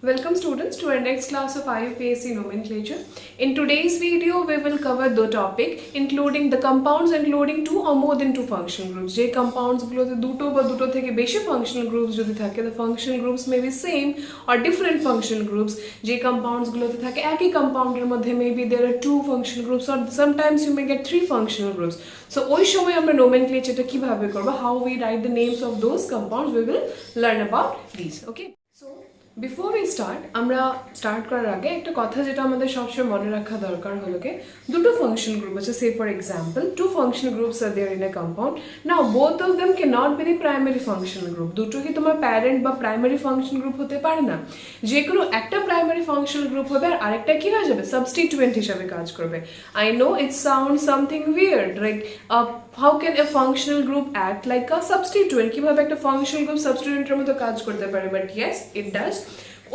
Welcome students to our next class of IUPAC nomenclature. In today's video, we will cover the topic including the compounds including two or more than two functional groups. যে compounds গুলোতে দুটো বা দুটো থেকে বেশি functional groups যদি থাকে, the functional groups may be same or different functional groups. যে compounds গুলোতে থাকে একই compound এর মধ্যে maybe there are two functional groups or sometimes you may get three functional groups. So ওই সময় আমরা nomenclature কিভাবে করব, how we write the names of those compounds, we will learn about these. Okay. So before we আমরা start করার আগে একটা কথা যেটা আমাদের সবসময় মনে রাখা দরকার হলো কি দুটো ফাংশনাল গ্রুপ আছে, say for example two functional groups are there in a compound. Now both of them can not be the primary functional group. দুটো কি তোমার প্যারেন্ট বা প্রাইমারি ফাংশনাল গ্রুপ হতে পারে না। যে কোনো একটা প্রাইমারি ফাংশনাল গ্রুপ হবে আর আরেকটা কি হয়ে যাবে, সাবস্টিটিউয়েন্ট হিসেবে কাজ করবে। I know it sound something weird, like how can a functional group act like a substituent? কিভাবে একটা functional group substituenটের মতো কাজ করতে পারে? But yes, it does.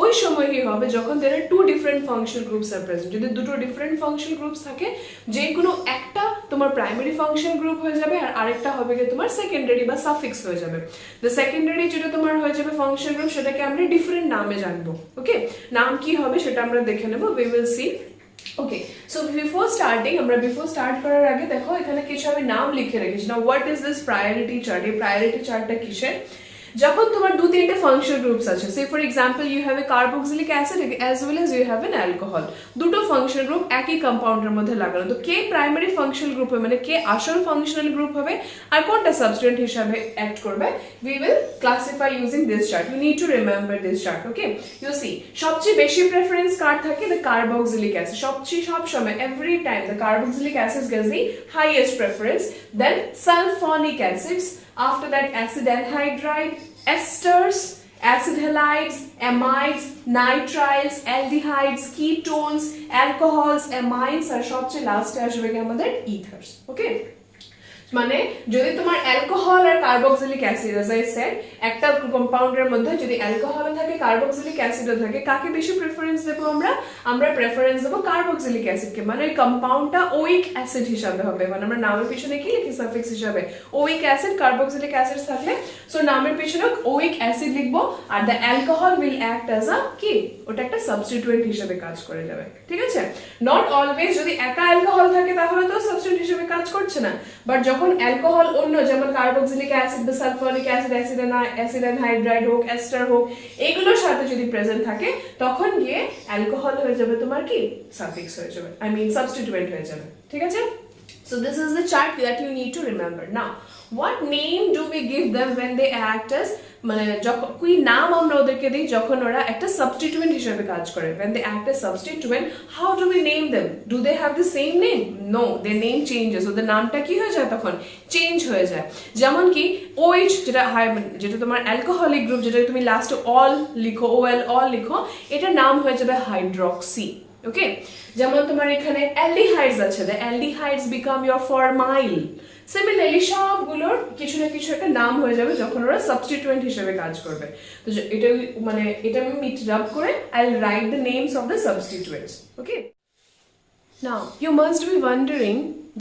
ওই সময় কি হবে, যখন there are two different functional groups are present, যদি দুটো different functional groups থাকে, যে কোনো একটা তোমার primary functional group হয়ে যাবে আর আরেকটা হবে কি তোমার secondary বা suffix হয়ে যাবে। the secondary যেটা তোমার হয়ে যাবে functional group, সেটাকে আমরা different নামে জানবো। ওকে, নাম কি হবে সেটা আমরা দেখে নেব, we will see. Okay, so before start করার আগে দেখো এখানে কিছু আমি নাম লিখে রেখেছি। Now what is this priority chart? এই priority chartটা কিসের? যখন তোমার দু তিনটে ফাংশনাল গ্রুপস আছে, say for example you have a carboxylic acid as well as you have an alcohol, দুটো ফাংশনাল গ্রুপ একই কম্পাউন্ডের মধ্যে লাগানো, তো কে প্রাইমারি ফাংশনাল গ্রুপ হবে, মানে কে আসল ফাংশনাল গ্রুপ হবে আর কোনটা সাবস্টিটিউয়েন্ট হিসাবে অ্যাক্ট করবে, we will classify using this chart. You need to remember this chart. Okay, you see সবচেয়ে বেশি প্রেফারেন্স কার থাকে, দ্য কার্বক্সিলিক অ্যাসিড। সব সময় every time the carboxylic acid gets the highest preference, then sulphonic acids, after that acid anhydride, esters, acid halides, amides, nitriles, aldehydes, ketones, alcohols, amines আর সবচেয়ে লাস্টে আসবে কি আমাদের ইথার্স। ওকে, মানে যদি তোমার অ্যালকোহল আর carboxylic acid, as I said, একটা কম্পাউন্ডের মধ্যে যদি অ্যালকোহলও থাকে কার্বক্সিলিক অ্যাসিডও থাকে, কাকে বেশি প্রেফারেন্স দেবো আমরা প্রেফারেন্স দেবো কার্বক্সিলিক অ্যাসিডকে। মানে ওই কম্পাউন্ডটা ওইক অ্যাসিড হিসাবে হবে, মানে আমরা নামের পিছনে কি লিখি, সাফিক্স হিসাবে ওইক অ্যাসিড, কার্বক্সিলিক অ্যাসিড থাকলে সো নামের পিছনে ওইক অ্যাসিড লিখবো, are the alcohol will act as a কি, ওটা একটা সাবস্টিটিউয়েন্ট হিসেবে কাজ করে যাবে। ঠিক আছে, নট অলওয়েজ যদি একা অ্যালকোহল থাকে তাহলে তো সাবস্টিটিউয়েন্ট হিসেবে কাজ করছে না, বাট যখন অ্যালকোহল অন্য যেমন কার্বক্সিলিক অ্যাসিড বা সালফোনিক অ্যাসিড, অ্যাসিড অ্যানহাইড্রাইড হোক, এস্টার হোক, এগুলোর সাথে যদি প্রেজেন্ট থাকে তখন গিয়ে অ্যালকোহল হয়ে যাবে তোমার কি, সাফিক্স হয়ে যাবে, আই মিন সাবস্টিটিউয়েন্ট হয়ে যাবে। ঠিক আছে, so this is the chart that you need to remember. Now what name do we give them when they act as, মানে যখন কি নাম আমরা ওদেরকে দিই যখন ওরা একটা সাবস্টিটিউয়েন্ট হিসেবে কাজ করে, when they act as substituent, how do we name them? Do they have the same name? No, their name changes. ওদের নামটা কি হয়ে যায়, তখন চেঞ্জ হয়ে যায়। যেমন কি OH যেটা তোমার অ্যালকোহলিক গ্রুপ, যেটা তুমি লাস্টে অল লিখো, OL অল লিখো, এটার নাম হয়ে যাবে হাইড্রক্সি। ওকে, যেমন তোমার এখানে অ্যালডিহাইডস আছে, the aldehydes become your formyl. Similarly সবগুলোর কিছু না কিছু একটা নাম হয়ে যাবে যখন ওরা সাবস্টিটিউয়েন্ট হিসেবে কাজ করবে। তো এটা আমি মিট করে I will write the names of the substituents. Okay, now you must be wondering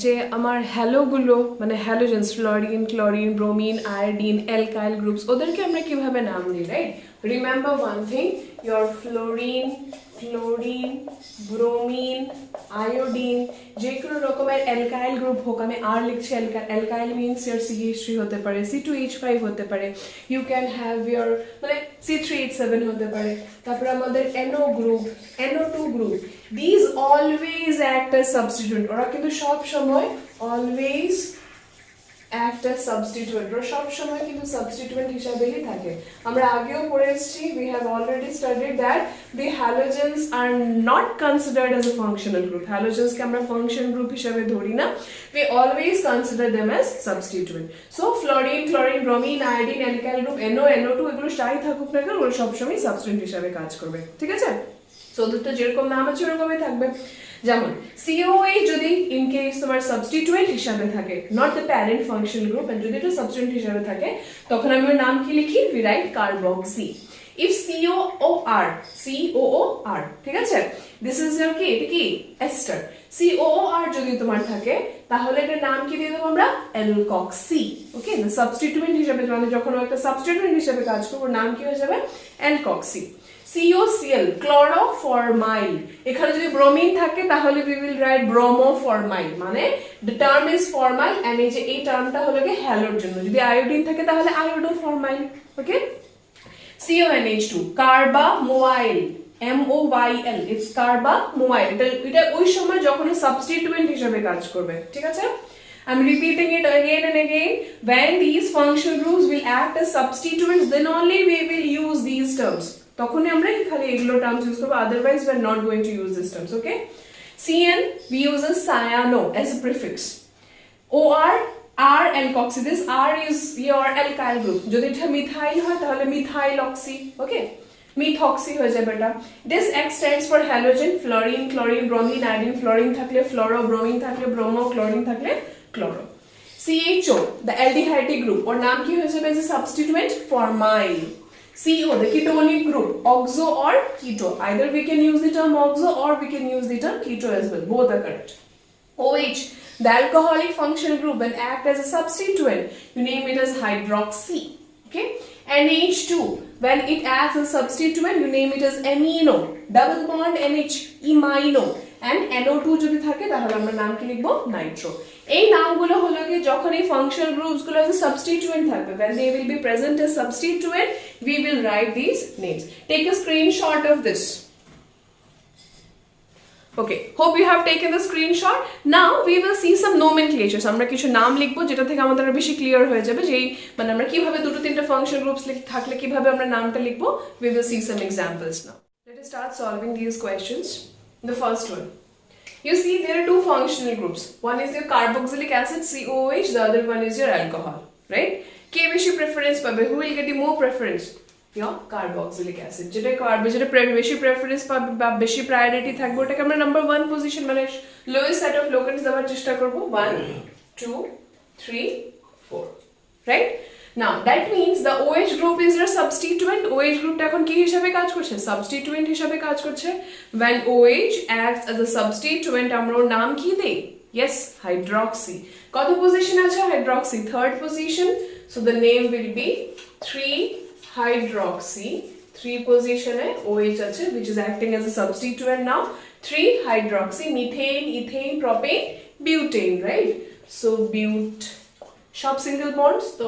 যে আমার হ্যালোগুলো মানে halogens, fluorine, chlorine, bromine, iodine, alkyl groups, ওদেরকে আমরা কিভাবে নাম দিই, right? Remember one thing, your fluorine, chlorine, bromine, iodine, যে কোনো রকমের অ্যালকাইল গ্রুপ হোক, আমি আর লিখছি অ্যালকাইল মিনস ইয়ার CH3 হতে পারে, C2H5 হতে পারে, ইউ ক্যান হ্যাভ ইয়োর মানে C3H7 হতে পারে, তারপর আমাদের NO group, NO2 group, this always act as substituent. ওরা কিন্তু সব সময় অলওয়েজ অ্যাক্ট অ্যাজ সাবস্টিটিউয়েন্ট, ওরা সব সময় কিন্তু সাবস্টিটিউয়েন্ট হিসাবেই থাকে। আমরা আগেও পড়ে এসেছি, we have already studied that the halogens are not considered as a functional group. halogens কে আমরা ফাংশন গ্রুপ হিসাবে ধরি না, we always consider them as substituent. so fluorine, chlorine, bromine, iodine, alkyl group, NO, NO2 এগুলো যাই থাকুক না কেন ওরা সবসময় সাবস্টিটিউয়েন্ট হিসাবে কাজ করবে। ঠিক আছে, সো ওদেরটা যেরকম নাম আছে ওরকমই থাকবে। যেমন COH যদি ইন কেস তোমার সাবস্টিটিউয়েন্ট হিসাবে থাকে, not the parent function group, and যদি এটা সাবস্টিটিউয়েন্ট হিসাবে থাকে তখন আমি ওর নাম কি লিখি, we write carboxy. If COOR, ঠিক আছে, দিস ইজ ইয়োর কি, এটা কি এস্টার। COOR যদি তোমার থাকে তাহলে এটার নাম কি দিয়ে দেবো আমরা, অ্যালকক্সি। ওকে, সাবস্টিটিউয়েন্ট হিসাবে মানে যখন একটা সাবস্টিটিউয়েন্ট হিসাবে কাজ করবে নাম কি হয়ে যাবে, অ্যালকক্সি। COCl chloroformyl, এখানে যদি ব্রোমিন থাকে তাহলে we will write bromoformyl, মানে the term is formyl and এই টার্মটা হলো কি হ্যালোর জন্য, যদি আয়োডিন থাকে তাহলে iodoformyl, okay. CONH2 carbamoyl, MOYL, it's carbamoyl, এটা ওই সময় যখন সাবস্টিটিউয়েন্ট হিসেবে কাজ করবে, ঠিক আছে। I'm repeating it again and again. When these functional groups will act as substituents, then only we will use these terms. তখনই আমরা খালি এগুলো terms use করব, otherwise we are not going to use these terms, okay? CN, we use a cyano as a prefix. OR, R alkoxy. This R is your alkyl group. যদি এটা methyl হয় তাহলে মিথাইলঅক্সি, okay? মিথঅক্সি হয়ে যাবে এটা। This X stands for halogen, fluorine, chlorine, bromine, iodine, fluorine থাকলে fluoro, bromine থাকলে bromo, chlorine থাকলে chloro. CHO, the aldehyde group, or নাম কি হয়ে যাবে as a substituent? Formyl. CO, the ketonic group, oxo or keto. Either we can use the term oxo or we can use the term keto as well. Both are correct. OH, the alcoholic functional group, when act as a substituent, you name it as hydroxy. Okay. NH2, when it acts as a substituent, you name it as amino. Double bond NH, imino. And NO2 যদি থাকে তাহলে আমরা নাম কি লিখব? Nitro. এই নামগুলো হলো কি যখন এই ফাংশনাল গ্রুপস গুলো as a substituent থাকবে, when they will be present as substituent, we will write these names. Take a screenshot of this. Okay, hope you have taken the screenshot. Now we will see some nomenclatures. আমরা কিছু নাম লিখব যেটা থেকে আমাদের বেশি clear হয়ে যাবে যে মানে আমরা কিভাবে দুটো তিনটা ফাংশনাল গ্রুপস থাকলে কিভাবে আমরা নামটা লিখব. We will see some examples now. Let us start solving these questions. The first one. You see there are two functional groups. One is your carboxylic acid COOH, the other one is your alcohol, right? কে বেশি preference পাবে? Who will get the more preference? Your carboxylic acid. যেটা বেশি preference পাবে বা বেশি priority থাকবে ওটাকে আমরা নাম্বার 1 পজিশন মানে লোয়েস্ট সেট অফ লোকেন্স দেওয়ার চেষ্টা করব। 1 2 3 4, right? Now that means the OH group is your substituent. OH group টা এখন কি হিসাবে কাজ করছে? Substituent হিসাবে কাজ করছে। When OH acts as a substituent আমরা ওর নাম কি দেই? Yes, hydroxy. কত পজিশন আছে hydroxy? Third position. So the name will be 3-hydroxy. 3 পজিশনে OH আছে which is acting as a substituent now. 3-hydroxy, methane, ethane, propane, butane, right? So সব single bonds তো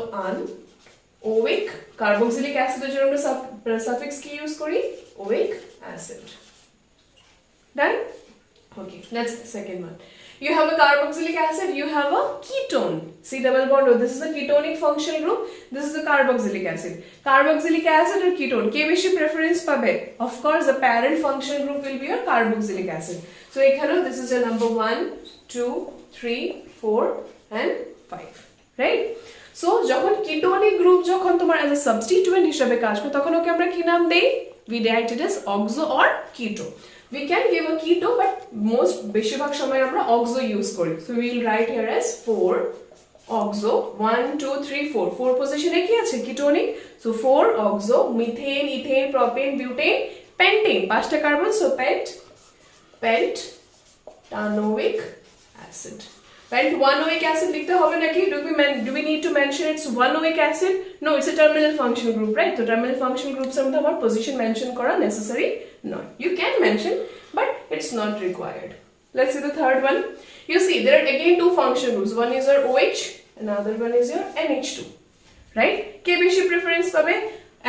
oic, carboxylic acid এর জন্য আমরা suffix কি use করি? oic acid. Done? Okay, that's the second one. You have a carboxylic acid, you have a ketone. See double bond, oh, this is a ketonic functional group, this is the carboxylic acid. Carboxylic acid or ketone, কে বেশি preference পাবে? Of course, the parent functional group will be your carboxylic acid. So এখানেও this is your number 1, 2, 3, 4 and 5. Right? So যখন ketonic group যখন তোমার as a substituent হিসেবে কাজ করে তখন ওকে আমরা কি নাম দেই? We write it as oxo or keto. We can give a keto but most বেশিরভাগ সময় আমরা oxo use করি. So we will write here as 4 oxo 1 2 3 4. 4 পজিশনে কি আছে? ketonic. So 4 oxo, methane, ethane, propane, butane, pentane. 5টা carbon, so pentanoic acid. Pent 1-oic acid লিখতে হবে নাকি? Do we need to mention it's 1-oic acid? No, it's a terminal functional group, right? So terminal functional groups এর মধ্যে আমার position mention করা necessary not. You can mention but it's not required. Let's see the third one. You see there are again two functional groups. One is your OH, another one is your NH2, right? কে বেশি preference পাবে?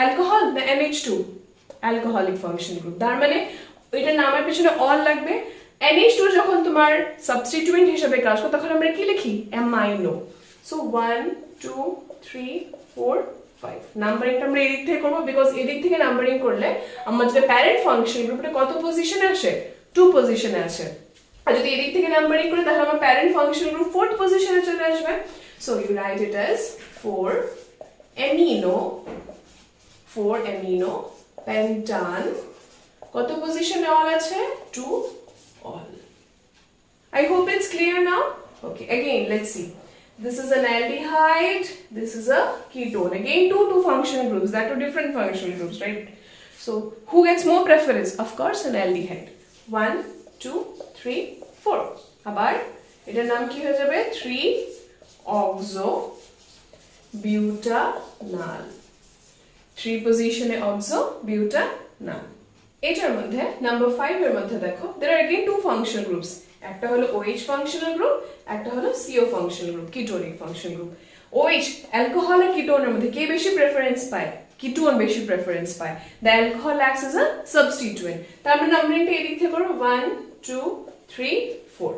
alcohol না NH2? alcoholic functional group. তার মানে এটা নামের পিছনে all লাগবে। NH2 যখন তোমার সাবস্টিটিউয়েন্ট হিসেবে কাজ করে তখন আমরা কি লিখি? অ্যামাইনো। সো 1 2 3 4 5 নাম্বারিংটা আমরা এদিক থেকে করব বিকজ এদিক থেকে নাম্বারিং করলে আমাদের যে প্যারেন্ট ফাংশন গ্রুপটা কত পজিশনে আসে? 2 পজিশনে আসে। আর যদি এদিক থেকে নাম্বারিং করি তাহলে আমার প্যারেন্ট ফাংশন গ্রুপ 4th পজিশনে চলে আসবে। So you write it as 4 amino pentan কত পজিশনে অল আছে? 2 all. I hope it's clear now. Okay, again let's see. This is an aldehyde, this is a ketone. Again two functional groups, that are different functional groups, right? So who gets more preference? Of course an aldehyde. 1 2 3 4. আবার এটার নাম কি হয়ে যাবে? 3 oxo butanal. 3 position e oxo butanal. এটার মধ্যে number 5 এর মধ্যে দেখো there are again two functional groups, একটা হলো OH functional group, একটা হলো CO functional group, ketonic functional group. OH alcohol আর কিটোনের মধ্যে কে বেশি প্রেফারেন্স পায়? কিটোন বেশি প্রেফারেন্স পায়। the alcohol acts as a substituent, তার মানে নাম্বারিংটা এদিক থেকে করো 1 2 3 4।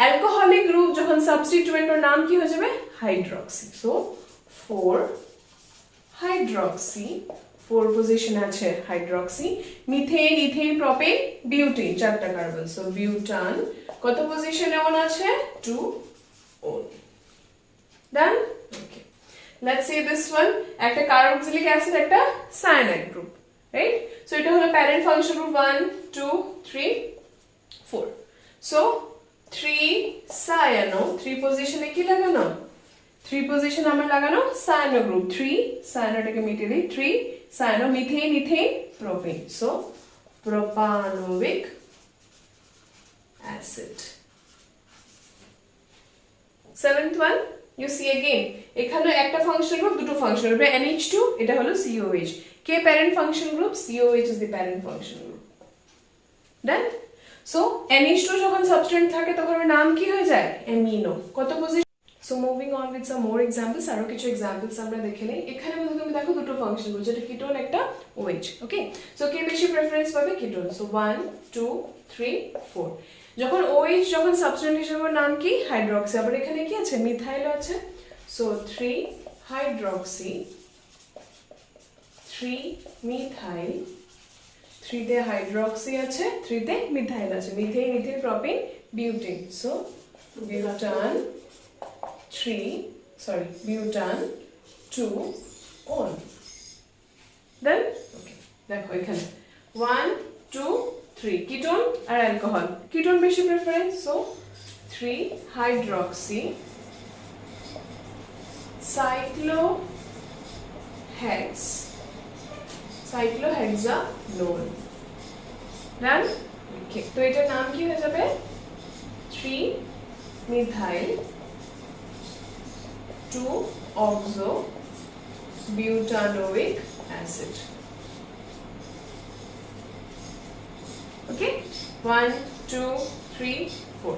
অ্যালকোহলিক গ্রুপ যখন সাবস্টিটিউয়েন্ট ওর নাম কি হয়ে যাবে? হাইড্রক্সি। সো 4 হাইড্রক্সি, 4 পজিশন আছে hydroxy. Methane, ethane, propane, butane, চারটা কার্বন, সো বিউটান কত পজিশনে অন আছে? 2 one. Done? Okay, let's see this one, একটা কার্বক্সিলিক অ্যাসিড, একটা সায়ানাইড গ্রুপ, রাইট? সো এটা হলো parent function group 1 2 3 4। So 3 cyano, 3 পজিশনে কি লাগানো? 3 পজিশন আমরা লাগানো সায়ানো গ্রুপ, 3 সায়ানোটাকে মিটিয়ে দিই, 3 cyano, methane, ethane, propane, so propanoic acid. 7th one you see again, এখানে একটা ফাংশন গ্রুপ, দুটো ফাংশন গ্রুপ, NH2, এটা হলো COH, কে parent function group? COH is the parent function group. Done? So NH2 যখন সাবস্টেন্ট থাকে তখন ওর নাম কি হয়ে যায়? অ্যামিনো। কত position? So moving on with some more examples, আরো কিছু এক্সাম্পলস আমরা দেখে নেই। এখানে মধ্যে তুমি দেখো দুটো ফাংশন গ্রুপ, যেটা কিটোন, একটা OH, ওকে? সো কে বেশি প্রেফারেন্স পাবে? কিটোন। সো 1 2 3 4। যখন OH যখন সাবস্টেন্ট হিসেবে নাম কি? হাইড্রক্সি। আবার এখানে কি আছে? মিথাইল আছে, সো 3 হাইড্রক্সি, 3 মিথাইল, 3 তে হাইড্রক্সি আছে, 3 তে মিথাইল আছে, methane, ethane, propane, butane, so butan 2 on. Then okay, দেখো এখানে 1 2 3 কিটোন আর অ্যালকোহল, কিটোন বেশি preference, so 3 hydroxy, cyclohexanol. Done? Okay, তো এটার নাম কি হয়ে যাবে? 3 methyl 2 oxo butanoic acid. Okay, 1 2 3 4।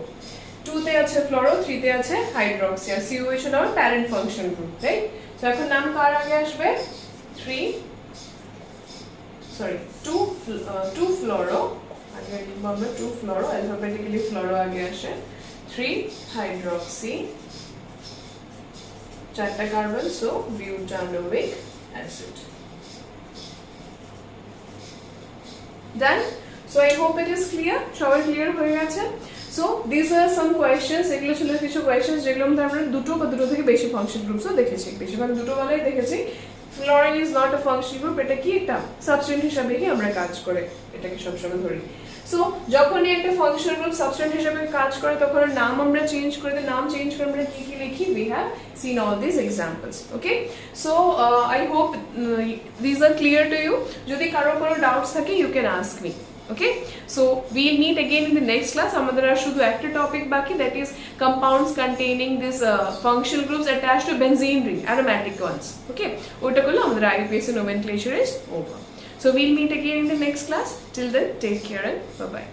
2 তে আছে ফ্লোরো, 3 তে আছে হাইড্রক্সি, আর COH হলো আমার parent function group, right? So এখন নাম কার আগে আসবে? 2 ফ্লোরো আগে লিখবো আমরা, 2 ফ্লোরো, অ্যালফাবেটিক্যালি ফ্লোরো আগে আসে, 3 হাইড্রক্সি, চারটা carbon, so butanoic acid. Done? So I hope it is clear. সবাই ক্লিয়ার হয়ে গেছে? So these are some questions, এগুলো ছিল কিছু কোয়েশ্চেন্স যেগুলোর মধ্যে আমরা দুটো বা দুটো থেকে বেশি ফাংশন গ্রুপসও দেখেছি, বেশিরভাগ দুটো বেলায় দেখেছি। Fluorine is not a function group, এটা কি? একটা সাবস্টেন্ট হিসাবেই আমরা কাজ করে এটাকে সবসময় ধরি। সো যখনই একটা ফাংশন গ্রুপ সাবস্টেন্ট হিসেবে কাজ করে তখন নাম আমরা চেঞ্জ করে দিই, নাম চেঞ্জ করে আমরা কি কি লিখি? we have seen all these examples. Okay, so I hope these are clear to you. যদি কারো কোনো ডাউটস থাকে you can ask me. Okay, so we'll meet again in the next class. আমাদের আর শুধু একটা টপিক বাকি, that is compounds containing this functional groups attached to benzene ring, aromatic ones. Okay, ওটা করলে আমাদের IUPAC nomenclature is over. So we'll meet again in the next class. Till then, take care and bye bye.